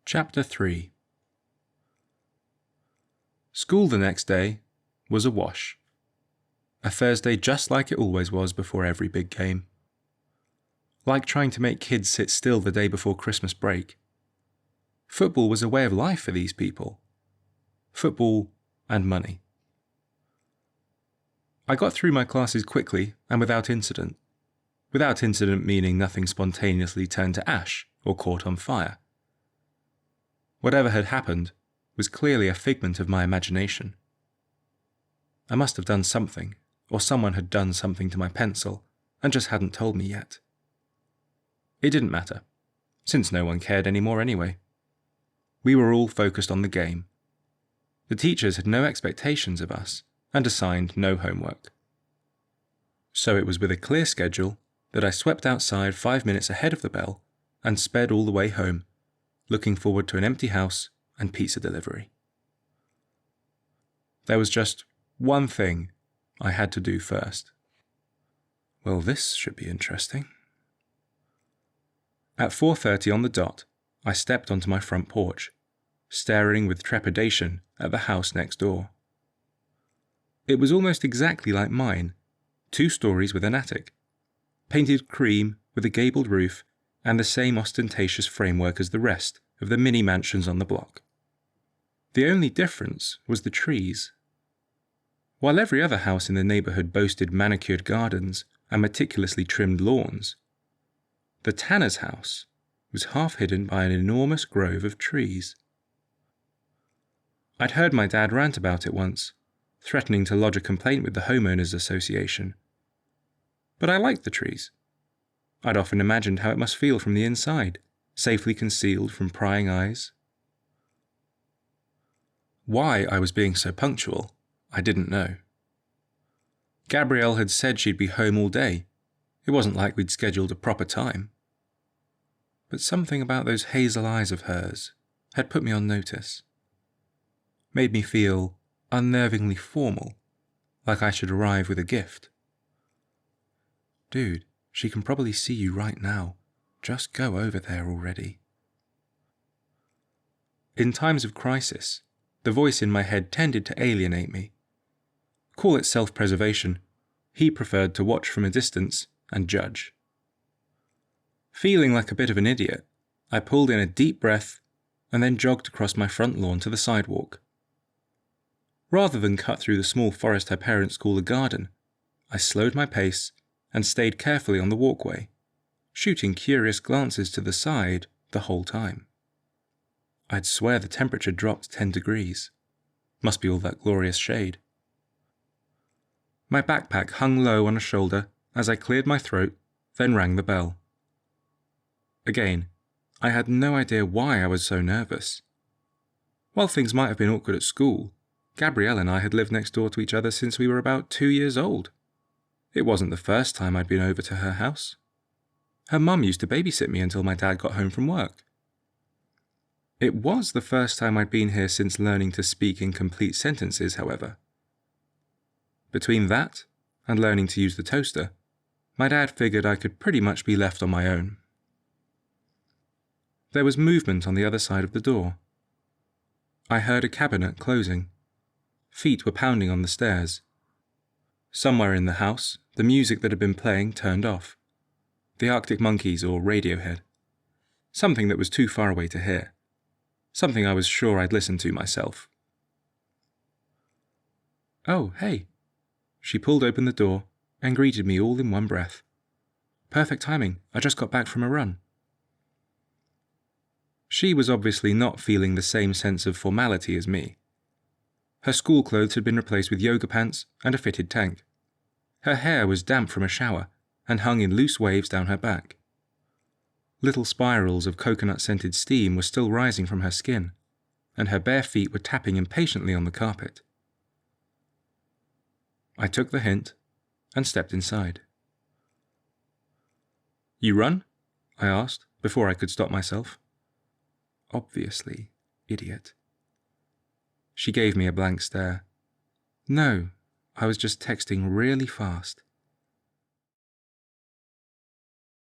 Chapter 3. School the next day was a wash. A Thursday just like it always was before every big game. Like trying to make kids sit still the day before Christmas break. Football was a way of life for these people. Football and money. I got through my classes quickly and without incident. Without incident meaning nothing spontaneously turned to ash or caught on fire. Whatever had happened was clearly a figment of my imagination. I must have done something, or someone had done something to my pencil and just hadn't told me yet. It didn't matter, since no one cared anymore anyway. We were all focused on the game. The teachers had no expectations of us and assigned no homework. So it was with a clear schedule that I swept outside 5 minutes ahead of the bell and sped all the way home, looking forward to an empty house and pizza delivery. There was just one thing I had to do first. Well, this should be interesting. At 4:30 on the dot, I stepped onto my front porch, staring with trepidation at the house next door. It was almost exactly like mine, 2 stories with an attic, painted cream with a gabled roof and the same ostentatious framework as the rest of the mini mansions on the block. The only difference was the trees. While every other house in the neighborhood boasted manicured gardens and meticulously trimmed lawns, the Tanner's house was half hidden by an enormous grove of trees. I'd heard my dad rant about it once, threatening to lodge a complaint with the homeowners association. But I liked the trees. I'd often imagined how it must feel from the inside, safely concealed from prying eyes. Why I was being so punctual, I didn't know. Gabrielle had said she'd be home all day. It wasn't like we'd scheduled a proper time. But something about those hazel eyes of hers had put me on notice. Made me feel unnervingly formal, like I should arrive with a gift. Dude, she can probably see you right now. Just go over there already. In times of crisis, the voice in my head tended to alienate me. Call it self-preservation. He preferred to watch from a distance and judge. Feeling like a bit of an idiot, I pulled in a deep breath and then jogged across my front lawn to the sidewalk. Rather than cut through the small forest her parents call a garden, I slowed my pace and stayed carefully on the walkway, shooting curious glances to the side the whole time. I'd swear the temperature dropped 10 degrees. Must be all that glorious shade. My backpack hung low on a shoulder as I cleared my throat, then rang the bell. Again, I had no idea why I was so nervous. While things might have been awkward at school, Gabrielle and I had lived next door to each other since we were about 2 years old. It wasn't the first time I'd been over to her house. Her mum used to babysit me until my dad got home from work. It was the first time I'd been here since learning to speak in complete sentences, however. Between that and learning to use the toaster, my dad figured I could pretty much be left on my own. There was movement on the other side of the door. I heard a cabinet closing. Feet were pounding on the stairs. Somewhere in the house, the music that had been playing turned off. The Arctic Monkeys or Radiohead. Something that was too far away to hear. Something I was sure I'd listen to myself. Oh, hey. She pulled open the door and greeted me all in one breath. Perfect timing, I just got back from a run. She was obviously not feeling the same sense of formality as me. Her school clothes had been replaced with yoga pants and a fitted tank. Her hair was damp from a shower and hung in loose waves down her back. Little spirals of coconut-scented steam were still rising from her skin, and her bare feet were tapping impatiently on the carpet. I took the hint and stepped inside. You run? I asked, before I could stop myself. Obviously, idiot. She gave me a blank stare. No, I was just texting really fast.